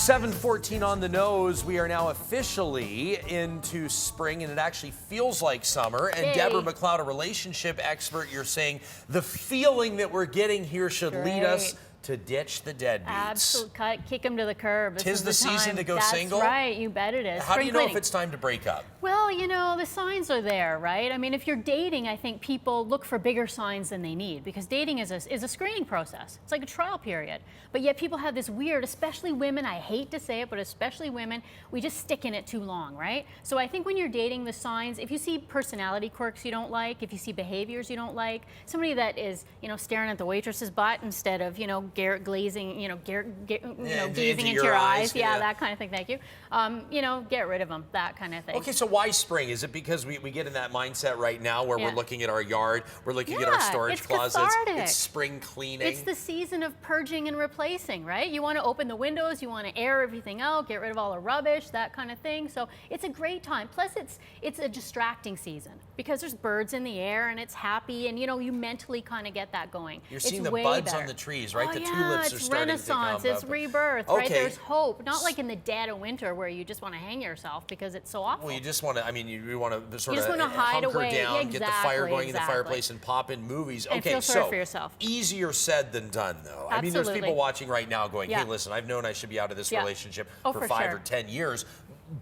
7:14 on the nose. We are now officially into spring, and it actually feels like summer. And Debra Macleod, a relationship expert, you're saying the feeling that we're getting here should lead us to ditch the deadbeats. Absolutely, kick them to the curb. Tis the season to go single? That's right, you bet it is. How do you know if it's time to break up? Well, you know, the signs are there, right? I mean, if you're dating, I think people look for bigger signs than they need, because dating is a screening process. It's like a trial period. But yet people have this weird, especially women, I hate to say it, but especially women, we just stick in it too long, right? So I think when you're dating, the signs, if you see personality quirks you don't like, if you see behaviors you don't like, somebody that is, you know, staring at the waitress's butt instead of, you know, gazing into your eyes, that kind of thing, thank you. You know, get rid of them, that kind of thing. Okay, so why spring? Is it because we get in that mindset right now where we're looking at our yard, we're looking at our storage closets, cathartic. It's spring cleaning? It's the season of purging and replacing, right? You want to open the windows, you want to air everything out, get rid of all the rubbish, that kind of thing. So it's a great time. Plus it's a distracting season because there's birds in the air and it's happy, and you know, you mentally kind of get that going. You're seeing the buds on the trees, right? The tulips are starting to come up. It's rebirth, right? There's hope. Not like in the dead of winter where you just want to hang yourself because it's so awful. Well, you just want to, I mean, you want to sort of hide hunker away. down, get the fire going in the fireplace and pop in movies. And feel sorry for yourself. Easier said than done, though. Absolutely. I mean, there's people watching right now going, hey, listen, I've known I should be out of this relationship for 5 or 10 years.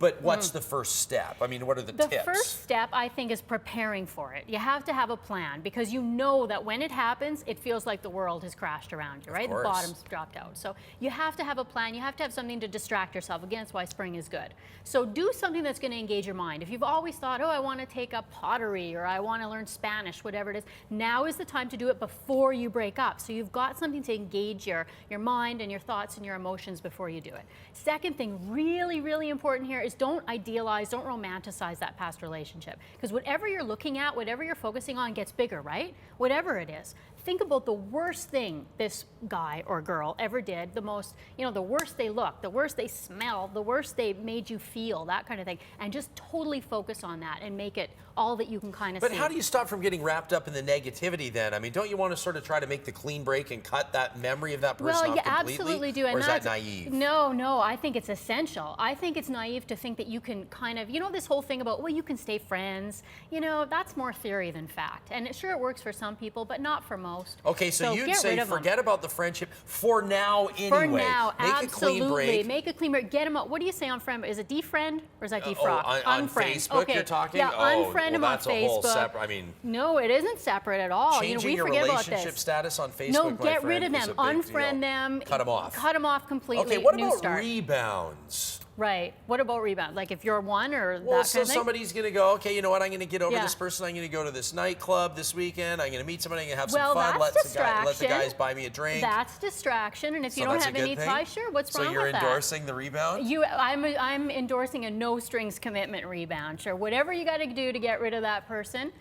But what's the first step? I mean, what are the tips? The first step, I think, is preparing for it. You have to have a plan, because you know that when it happens, it feels like the world has crashed around you, right? The bottom's dropped out. So you have to have a plan. You have to have something to distract yourself. Again, that's why spring is good. So do something that's going to engage your mind. If you've always thought, oh, I want to take up pottery, or I want to learn Spanish, whatever it is, now is the time to do it before you break up. So you've got something to engage your mind and your thoughts and your emotions before you do it. Second thing, really, really important here, is don't idealize, don't romanticize that past relationship. Because whatever you're looking at, whatever you're focusing on gets bigger, right? Whatever it is. Think about the worst thing this guy or girl ever did, the most, you know, the worse they look, the worse they smell, the worse they made you feel, that kind of thing. And just totally focus on that and make it all that you can kind of see. But how do you stop from getting wrapped up in the negativity then? I mean, don't you want to sort of try to make the clean break and cut that memory of that person off completely? Well, you absolutely do. Or is that naive? No, I think it's essential. I think it's naive to think that you can kind of, you know, this whole thing about, well, you can stay friends. You know, that's more theory than fact. And sure, it works for some people, but not for most. Okay, so you'd say forget about the friendship for now anyway. For now, make absolutely. A clean break. Make a clean break. Get them up. What do you say on friend? Is it defriend or is that defrock? On Facebook you're talking? Yeah, unfriend them on Facebook. A whole separate, I mean, no, it isn't separate at all. Changing you know, we forget about this. Your relationship status on Facebook, no, get rid of them. Unfriend them. Cut them off. Cut them off completely. Okay, what about rebounds? Right. What about rebound? Like if you're one or that kind of thing? Somebody's going to go, okay, you know what, I'm going to get over this person. I'm going to go to this nightclub this weekend. I'm going to meet somebody. I'm going to have some fun. Let the guys buy me a drink. That's distraction. And if you don't have any ties, sure, what's wrong with that? So you're endorsing the rebound? I'm endorsing a no-strings commitment rebound. Sure, whatever you got to do to get rid of that person.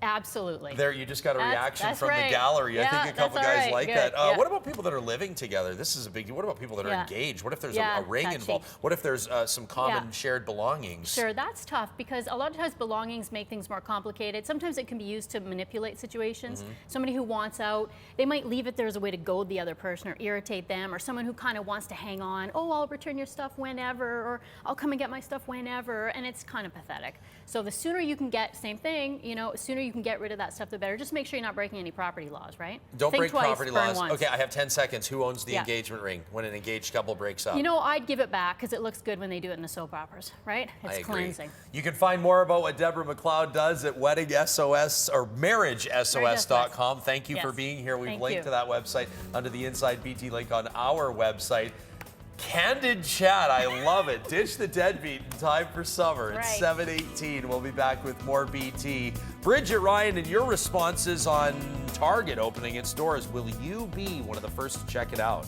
Absolutely. There, you just got a reaction from the gallery. I think a couple guys like that. What about people that are living together? This is a big deal. What about people that are engaged? What if there's a ring involved? What if there's some common shared belongings? Sure, that's tough, because a lot of times belongings make things more complicated. Sometimes it can be used to manipulate situations. Somebody who wants out, they might leave it there as a way to goad the other person or irritate them, or someone who kind of wants to hang on. Oh, I'll return your stuff whenever, or I'll come and get my stuff whenever, and it's kind of pathetic. So the sooner you can get, same thing, you know, sooner you can get rid of that stuff, the better. Just make sure you're not breaking any property laws, right? Don't break twice, property laws. once. Okay, I have 10 seconds. Who owns the engagement ring when an engaged couple breaks up? You know, I'd give it back, because it looks good when they do it in the soap operas, right? It's cleansing. You can find more about what Debra Macleod does at Wedding SOS or MarriageSOS.com. Thank you for being here. We've linked to that website under the Inside BT link on our website. Candid chat, I love it. Ditch the deadbeat in time for summer. It's 7:18. We'll be back with more BT. Bridget Ryan, and your responses on Target opening its doors. Will you be one of the first to check it out?